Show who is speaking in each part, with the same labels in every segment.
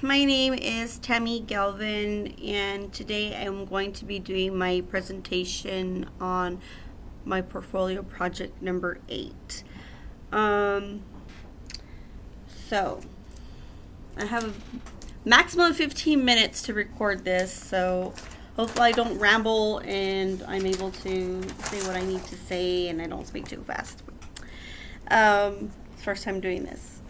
Speaker 1: my name is Tammy Galvin, and today I'm going to be doing my presentation on my portfolio project number 8. Um, so, I have a maximum of 15 minutes to record this, so hopefully I don't ramble and I'm able to say what I need to say and I don't speak too fast. First time doing this.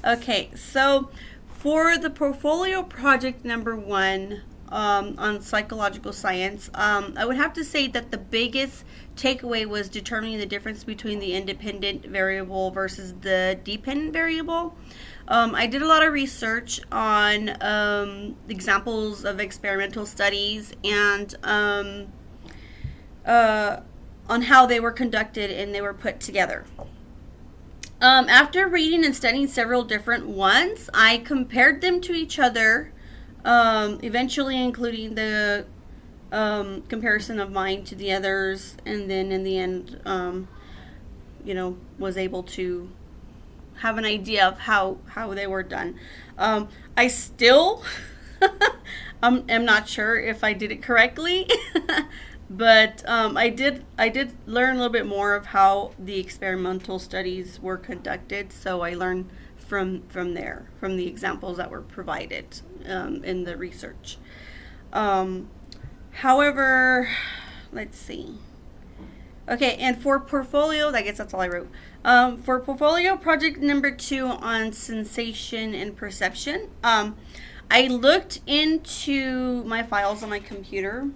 Speaker 1: Okay, so for the portfolio project number 1 on psychological science, I would have to say that the biggest takeaway was determining the difference between the independent variable versus the dependent variable. I did a lot of research on examples of experimental studies and on how they were conducted and they were put together. After reading and studying several different ones, I compared them to each other, eventually including the comparison of mine to the others, and then in the end, was able to have an idea of how they were done. I still am not sure if I did it correctly. But I did learn a little bit more of how the experimental studies were conducted. So I learned from there, from the examples that were provided in the research. However, let's see. Okay, and for portfolio, I guess that's all I wrote. For portfolio project number 2 on sensation and perception, I looked into my files on my computer,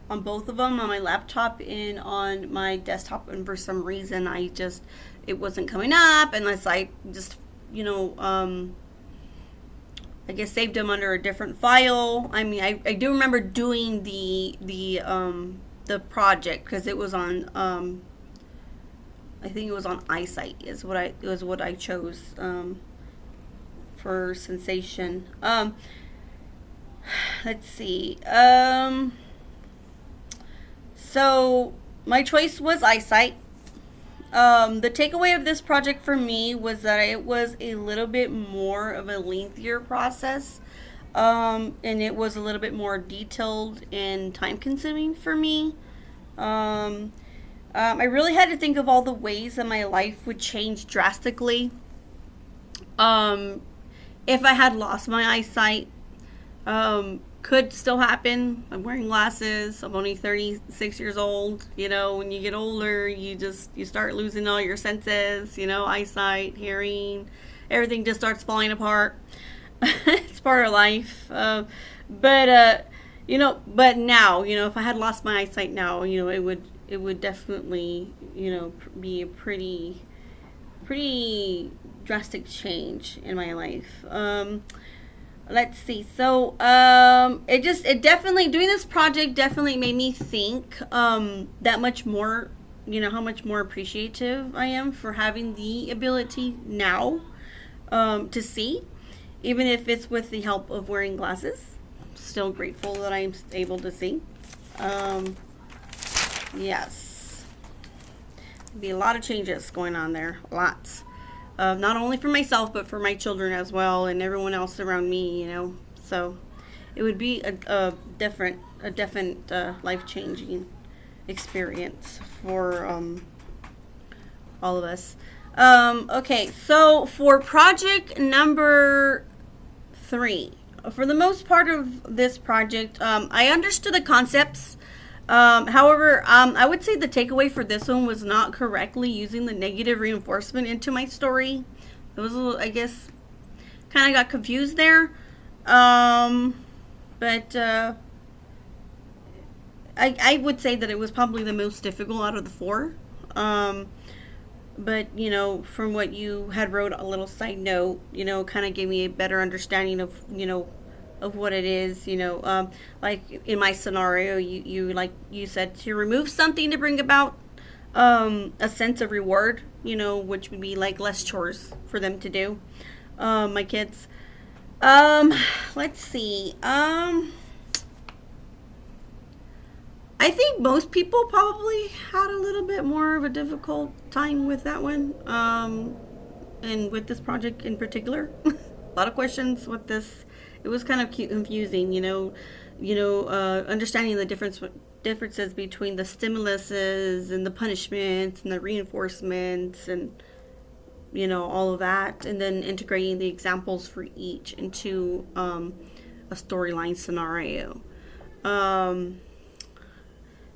Speaker 1: on both of them, on my laptop and on my desktop, and for some reason it wasn't coming up unless I just I guess saved them under a different file. I mean, I do remember doing the project because it was on I think it was on eyesight is what I chose for sensation. Let's see. So my choice was eyesight. The takeaway of this project for me was that it was a little bit more of a lengthier process, and it was a little bit more detailed and time consuming for me. I really had to think of all the ways that my life would change drastically if I had lost my eyesight. Could still happen. I'm wearing glasses. I'm only 36 years old. When you get older, you start losing all your senses, eyesight, hearing, everything just starts falling apart. It's part of life. But now, if I had lost my eyesight now, it would definitely, be a pretty drastic change in my life. Let's see. So, it definitely, doing this project definitely made me think that much more, how much more appreciative I am for having the ability now to see, even if it's with the help of wearing glasses. Still grateful that I'm able to see. Yes. Be a lot of changes going on there. Lots. Not only for myself, but for my children as well, and everyone else around me, So it would be a definite life-changing experience for all of us. Okay, so for project number 3, for the most part of this project, I understood the concepts. However, I would say the takeaway for this one was not correctly using the negative reinforcement into my story. It was a little, I guess, kind of got confused there. But I would say that it was probably the most difficult out of the 4. But, from what you had wrote, a little side note, kind of gave me a better understanding of, of what it is, like in my scenario, you said to remove something to bring about a sense of reward, which would be like less chores for them to do, my kids. Let's see. I think most people probably had a little bit more of a difficult time with that one, and with this project in particular. a lot of questions with this. It was kind of confusing, understanding the differences between the stimuluses and the punishments and the reinforcements and all of that, and then integrating the examples for each into a storyline scenario.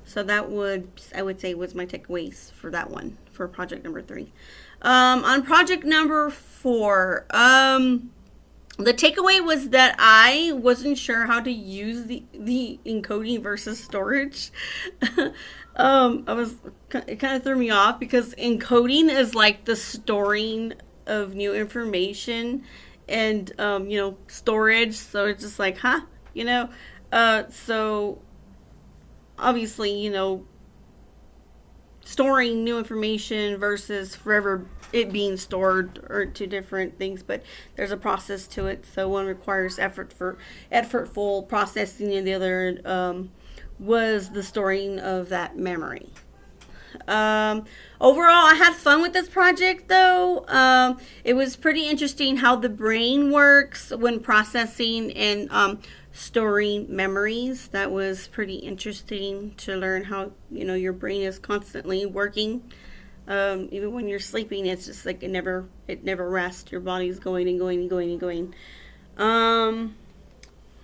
Speaker 1: So that I would say was my takeaways for that one, for project number 3. On project number 4, the takeaway was that I wasn't sure how to use the encoding versus storage. It kind of threw me off because encoding is like the storing of new information, and storage. So it's just like, so obviously, storing new information versus forever it being stored are two different things, but there's a process to it. So one requires effortful processing, and the other was the storing of that memory. Overall, I had fun with this project, though. It was pretty interesting how the brain works when processing and storing memories. That was pretty interesting to learn how your brain is constantly working. Even when you're sleeping, it's just like it never rests. Your body's going and going and going and going.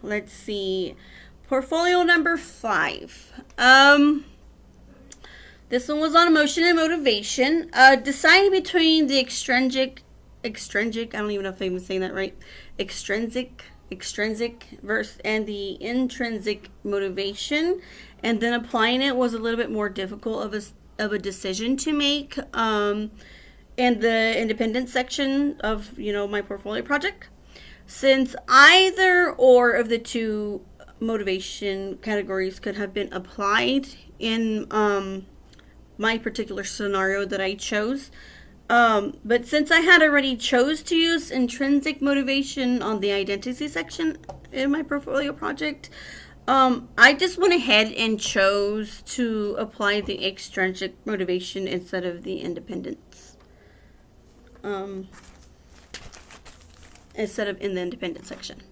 Speaker 1: Let's see. Portfolio number 5. This one was on emotion and motivation. Deciding between the extrinsic, I don't even know if I'm saying that right, extrinsic verse and the intrinsic motivation, and then applying it was a little bit more difficult of a decision to make in the independent section of my portfolio project, since either or of the two motivation categories could have been applied in my particular scenario that I chose. But since I had already chose to use intrinsic motivation on the identity section in my portfolio project, I just went ahead and chose to apply the extrinsic motivation instead of the independence. Instead of in the independent section.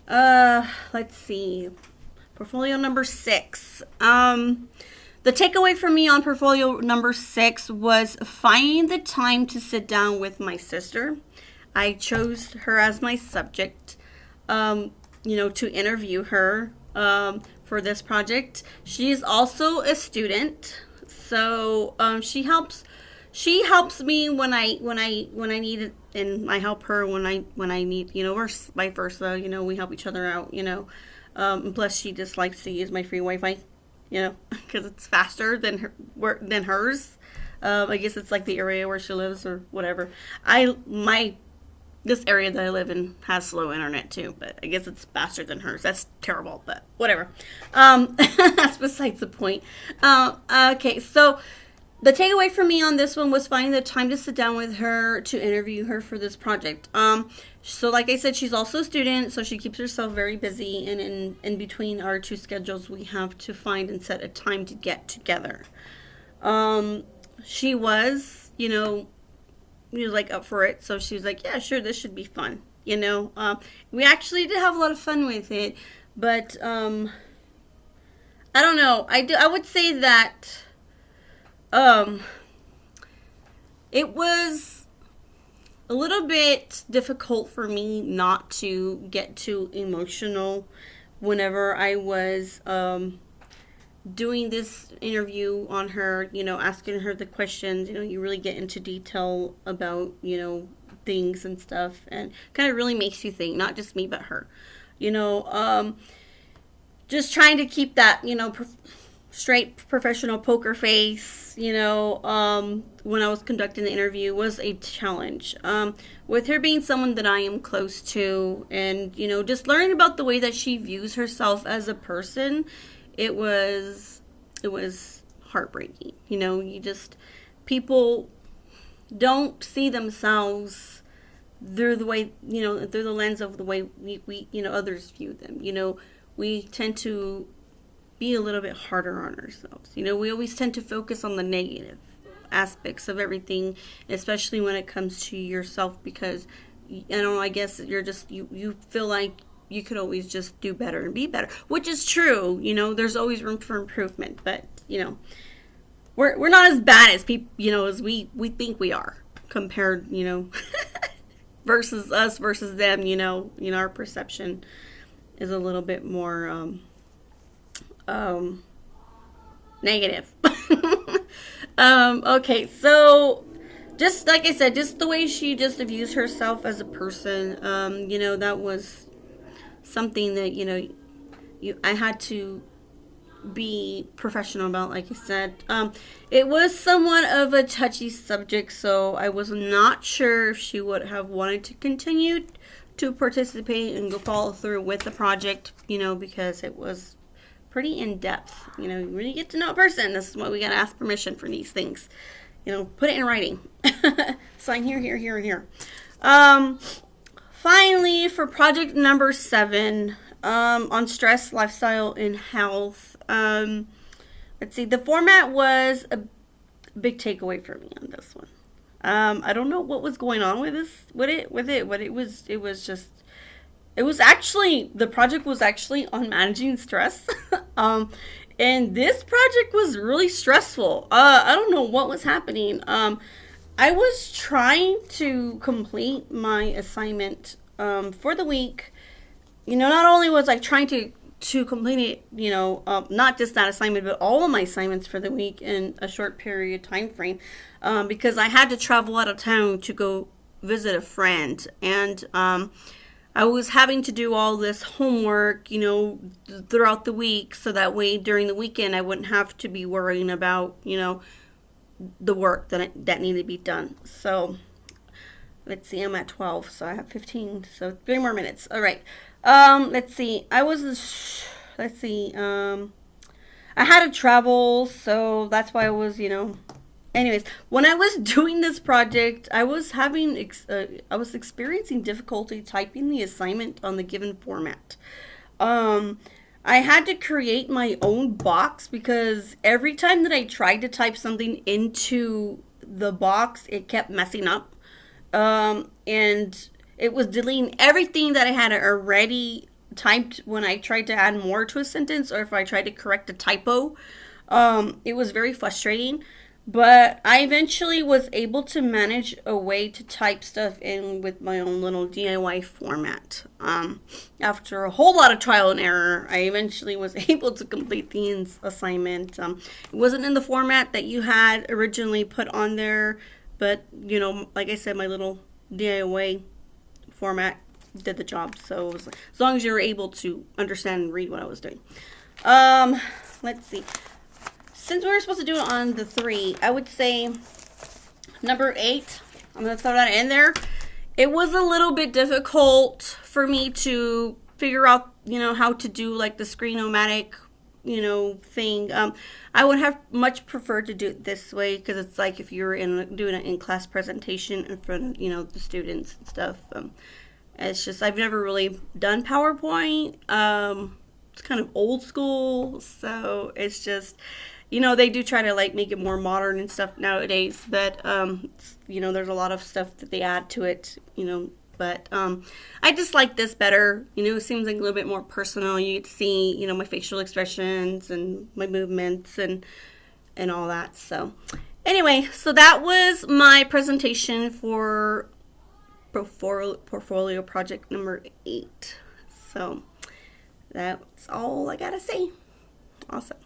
Speaker 1: Let's see. Portfolio number 6. The takeaway for me on portfolio number 6 was finding the time to sit down with my sister. I chose her as my subject, to interview her for this project. She is also a student, so she helps me when I need it, and I help her when I need. Or vice versa. We help each other out. Plus, she just likes to use my free Wi-Fi. Because it's faster than hers. I guess it's like the area where she lives or whatever. This area that I live in has slow internet too, but I guess it's faster than hers. That's terrible, but whatever. That's besides the point. Okay, so the takeaway for me on this one was finding the time to sit down with her to interview her for this project. So like I said, she's also a student, so she keeps herself very busy, and in between our two schedules, we have to find and set a time to get together. She was, like up for it, so she was like, yeah, sure, this should be fun. We actually did have a lot of fun with it, but I don't know. I would say that it was a little bit difficult for me not to get too emotional whenever I was doing this interview on her, asking her the questions. You really get into detail about, things and stuff, and kind of really makes you think, not just me, but her. Just trying to keep that, straight professional poker face, when I was conducting the interview was a challenge. With her being someone that I am close to, and, just learning about the way that she views herself as a person, it was heartbreaking. People don't see themselves through the way, through the lens of the way we others view them. We tend to be a little bit harder on ourselves. We always tend to focus on the negative aspects of everything, especially when it comes to yourself, because I don't know, I guess you're just, you feel like you could always just do better and be better, which is true. There's always room for improvement, but, we're not as bad as people, as we think we are compared, versus us versus them, our perception is a little bit more, negative. Okay, so just like I said, just the way she just views herself as a person, that was something that, I had to be professional about, like I said. It was somewhat of a touchy subject, so I was not sure if she would have wanted to continue to participate and go follow through with the project, because it was pretty in depth. You really get to know a person. This is why we gotta ask permission for these things. Put it in writing. Sign here, here, here, and here. Finally, for project number 7, on stress, lifestyle, and health. Let's see. The format was a big takeaway for me on this one. I don't know what was going on with it, but it was just. It was actually, the project was actually on managing stress. And this project was really stressful. I don't know what was happening. I was trying to complete my assignment for the week. Not only was I trying to complete it, not just that assignment, but all of my assignments for the week in a short period time frame, because I had to travel out of town to go visit a friend. And I was having to do all this homework, throughout the week, so that way during the weekend I wouldn't have to be worrying about, the work that needed to be done. So let's see, I'm at 12, so I have 15, so 3 more minutes. All right. Let's see. I had to travel, so that's why I was, Anyways, when I was doing this project, I was experiencing difficulty typing the assignment on the given format. I had to create my own box because every time that I tried to type something into the box, it kept messing up. And it was deleting everything that I had already typed when I tried to add more to a sentence, or if I tried to correct a typo. It was very frustrating. But I eventually was able to manage a way to type stuff in with my own little DIY format. After a whole lot of trial and error, I eventually was able to complete the assignment. It wasn't in the format that you had originally put on there, but, like I said, my little DIY format did the job. So it was, as long as you were able to understand and read what I was doing. Let's see. Since we were supposed to do it on the 3, I would say number 8, I'm going to throw that in there. It was a little bit difficult for me to figure out, how to do like the Screen-O-Matic, thing. I would have much preferred to do it this way, because it's like if you were doing an in-class presentation in front of, the students and stuff. It's just, I've never really done PowerPoint. It's kind of old school, so it's just... they do try to like make it more modern and stuff nowadays, but there's a lot of stuff that they add to it, but I just like this better. It seems like a little bit more personal. You get to see, my facial expressions and my movements and all that. So anyway, so that was my presentation for portfolio project number 8. So that's all I gotta say. Awesome.